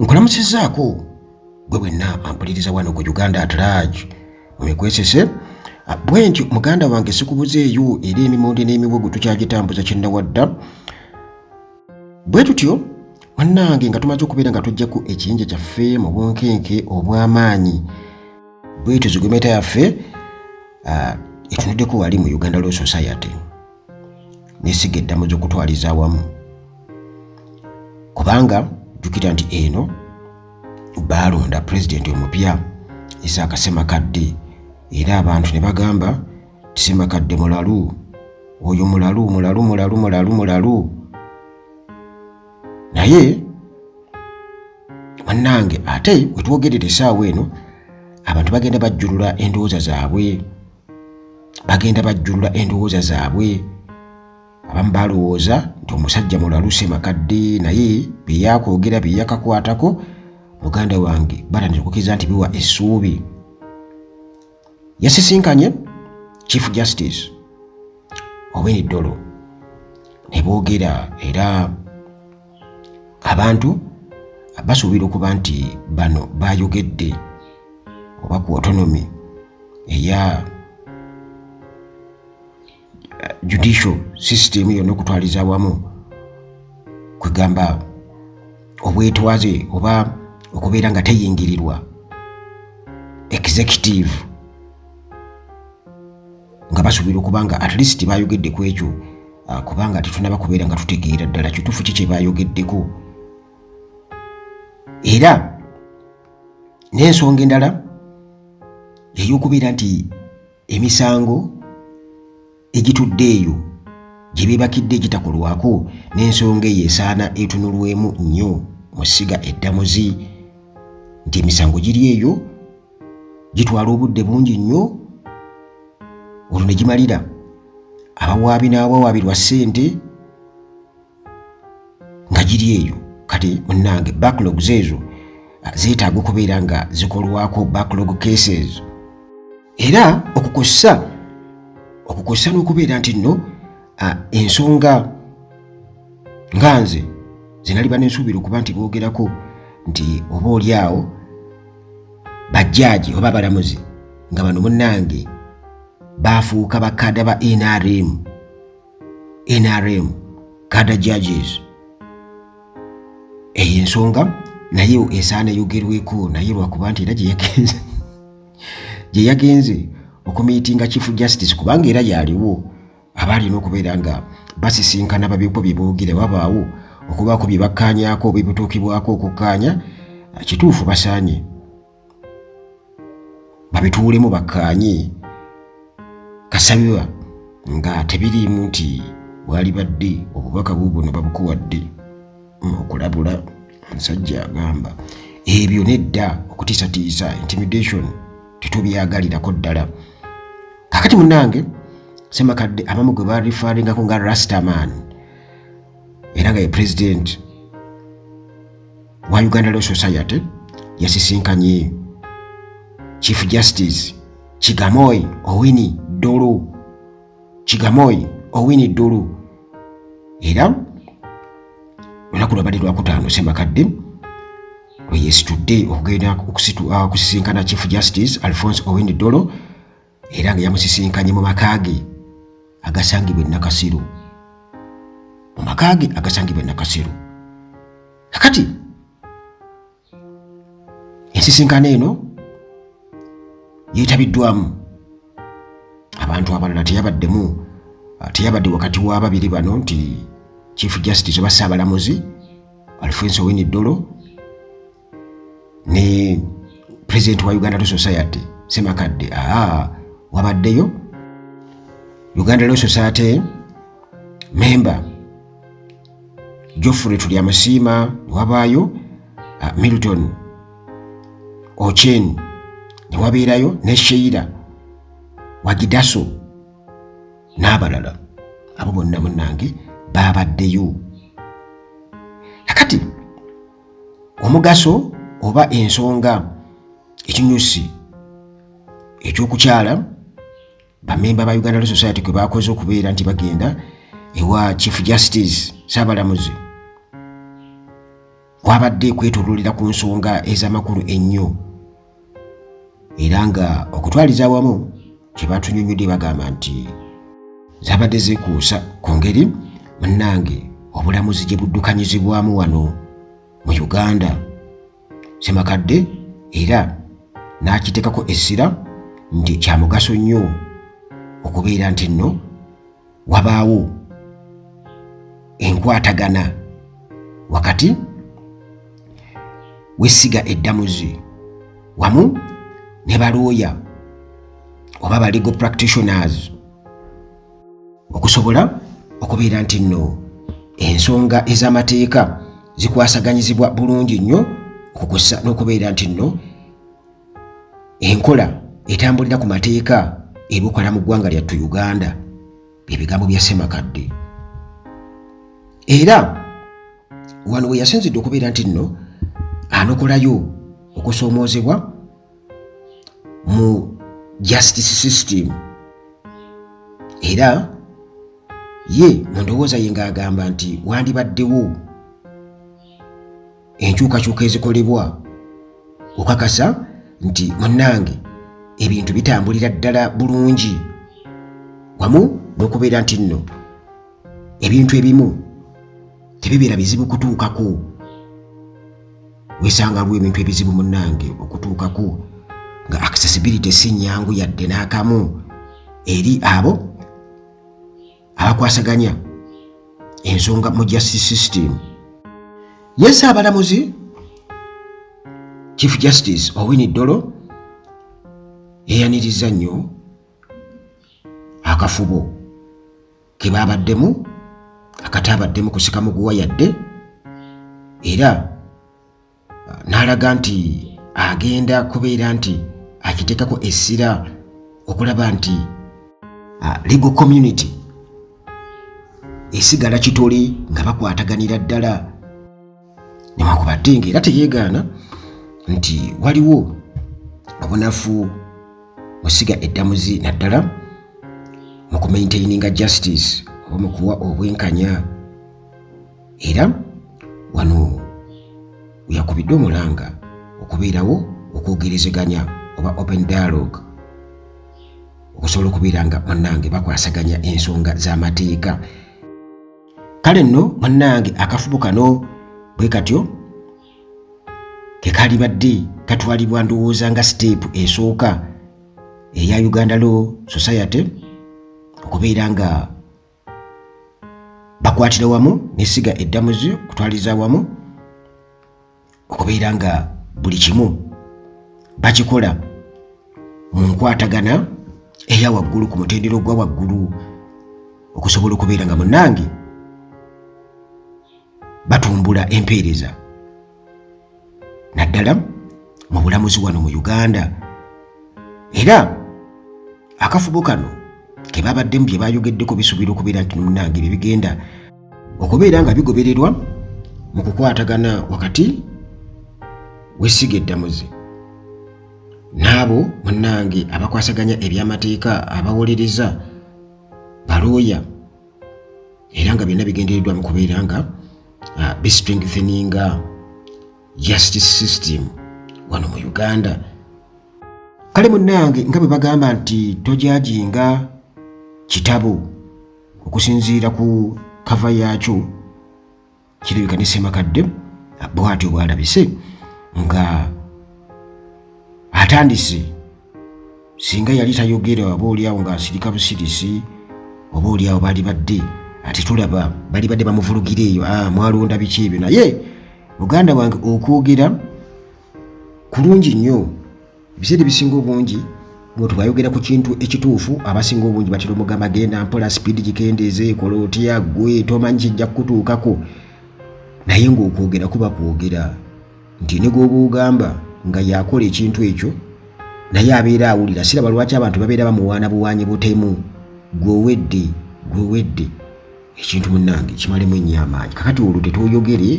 Nkulamusizaako gwe wenna ampuliriza wano ku Uganda at large omekwesese bwe ntyo muganda wange sikubuzeeyo eri emimondi n'emibugu tukyagitambuza kyennawadda bwe tutyo wannange nga tumaze okubeera nga tujjaku ekiyinja kyaffe mu bunkenke obw'amaanyi bwetyo zigumeta yaffe etunuddeko wali mu Uganda Law Society n'esiga eddamu z'okutwaliza awamu kubanga jjukira nti eno baalonda pulezidenti omupya Isaac Ssemakadde era abantu ne bagamba ti Ssemakadde mulalu oyo mulalu naye wannange ate wetwogerera essaawa eno abantu bagenda bajjulula endowooza zaabwe abamu balowooza nti omusajja mulalu Ssemakadde naye bye yakwogera bye yakakwatako muganda wange batandiza okukkiriza nti biwa essuubi. Yasisinkanye Chief Justice Owiny Dollo ne boogera era abantu basuubira okuba nti bano bayogedde oba ku autonomy eya judicial system yonna okutwaliza awamu kwegamba obwetwaze oba okubeera nga teyingirirwa executive nga basuubira okuba nga at least bayogedde ku ekyo kubanga tetunaba kubeera nga tutegeera ddala kituufu ki kye bayogeddeko era n'ensonga endala ey'okubeera nti emisango egitudde eyo gye beebakidde egitakolwako n'ensonga eyo esaana etunulwemu nnyo mu ssiga eddamuzi nti emisango giri eyo gitwala obudde bungi nnyo olwo ne gimalira abawaabi n'abawaabirwa ssente nga giri eyo kati munnange backlogs ezo zeetaaga okubeera nga zikolwako backlog cases era okukosa n'okubeera nti nno ensonga nga nze zinaliba n'ensuubira okuba nti boogerako nti oba oli awo bajjaaji oba abalamuzi nga bano munnange baafuuka bakada ba NRM kada judges eyo ensonga naye esaana eyogerweko naye lwakuba nti era gye yagenze okumiitinga Chief Justice kubanga era yaliwo abaalina okubeera nga basisinkana babyeko bye boogera wabaawo okubaako bye bakkaanyaako oba ebituukibwako okukkaanya kituufu basaanye babituulemu bakkaanye kasabibwa nga tebiriimu nti bwali badde obubaka buubuno babukuwadde okulabula omusajja agamba ebyo nedda okutiisatiisa intimidation tetubyagalirako ddala. Kakati munnange Ssemakadde abamu gwe barifaringako nga Rastaman era nga ye president wa Uganda Law Society yasisinkanye Chief Justice Chigamoy Owiny Dollo era olunaku lwabadde lwakutaano Ssemakadde lwe yeesitudde okugenda okusisinkana Chief Justice Alphonse Owiny Dollo era nga yamusisinkanye mu maka ge agasangibwa e Nakasiru. Kakati ensisinkano eno yeetabiddwamu abantu abalala teyabadde wakati w'ababiri bano nti Chief Justice oba Ssaabalamuzi Alphonse Owiny Dollo ne President wa Uganda Law Society Ssemakadde wabaddeyo Uganda Law Society member Geoffrey Tulyamusiima wabaayo Milton Ochen ne wabeerayo ne Sheila Wagidaso n'abalala abo bonna munnange baabaddeyo. Kakati omugaso oba ensonga ekinyusi ekyokukyala bamemba ba Uganda Law Society kwe bakoze okubeera nti bagenda ewa Chief Justice Ssaabalamuzi kwabadde kwetoololera ku nsonga ez'amakulu ennyo era nga okutwaliza awamu kye batunyonnyodde bagamba nti zabadde zeekuusa ku ngeri munnange obulamuzi gye buddukanyizibwamu wano mu Uganda Ssemakadde era n'akiteekako essira nti kya mugaso nnyo okubeera nti nno wabaawo enkwatagana wakati w'essiga eddamuzi wamu ne balooya oba ba legal practitioners okusobola okubeera nti nno ensonga ez'amateeka zikwasaganyizibwa bulungi nnyo okukussa n'okubeera nti nno enkola etambulira ku mateeka ebukola mu ggwanga lyattu Uganda bye bigambo bya Ssemakadde era wano we yasinzidde okubeera nti nno anokolayo okusoomoozebwa mu justice system era ye mu ndowooza ye ng'agamba nti wandibaddewo enkyukakyuka ezikolebwa okakasa nti munnange ebintu bitambulira ddala bulungi wamu n'okubeera nti nno ebintu ebimu tebibeera bizibu kutuukako weesangawo ebintu ebizibu munnange okutuukako nga accessibility si nnyangu yadde n'akamu eri abo abakwasaganya ensonga mu justice system. Ye Ssaabalamuzi Chief Justice Owiny Dollo yeeyaniriza nnyo akafubo ke baabaddemu akataabaddemu kusika muguwa yadde era n'alaga nti agenda kubeera nti akiteekako essira okulaba nti legal community esigala kitole nga bakwataganira ddala newankubadde ng'era teyeegaana nti waliwo obunafu musiga eddamuzi naddala mu kumaintaininga justice oba mu kuwa obwenkanya era wano yakubidde omulanga okubeerawo okwogerezeganya oba open dialogue okusobola okubeera nga munnange bakwasaganya ensonga z'amateeka. Kale nno munnange akafubo kano bwe katyo kekalibadde katwalibwa ndowooza nga step esooka eya Uganda Law Society okubeera nga bakwatira wamu n'essiga eddamuzi kutwaliza wamu okubeera nga buli kimu bakikola mu nkwatagana eya waggulu ku mutendero gwa waggulu okusobola okubeera nga munnange batumbula empeereza naddala mu bulamuzi wano mu Uganda era akafubo kano ke babaddemu bye bayogeddeko bisuubira okubeera nti munnange bye bigenda okubeera nga bigobererwa mu kukwatagana wakati w'essiga eddamuzi n'abo munnange abakwasaganya ebyamateeka abawolereza balooya era nga byonna bigendereddwa mu kubeera nga bistrengtheninga justice system wano mu Uganda. Kale munnange nga bwe bagamba nti tojajinga kitabo okusinziira ku kava yaakyo kirabika ne Ssemakadde bw'atyo bw'alabise nga atandise singa yali tayogera oba oliawo ng'asirika busirisi oba oliawo baali badde ati tulaba bali badde bamuvulugira eyo mwalonda biki ebyo naye muganda wange okwogera kulungi nnyo ebiseera ebisinga obungi bwe tubayogera ku kintu ekituufu abasinga obungi batera omugamba genda mpola sipiidi gikendeeze ekola otya ggwe tomanyi kijja kukutuukako naye ng'okwogera kuba kwogera nti ne gw'oba ogamba nga yakola ekintu ekyo naye abeera awulira siraba lwaki abantu babeera bamuwaana buwaanyi butemu gw'owedde ekintu munnange kimalemu ennyo amaanyi kakati olwo tetwoyogere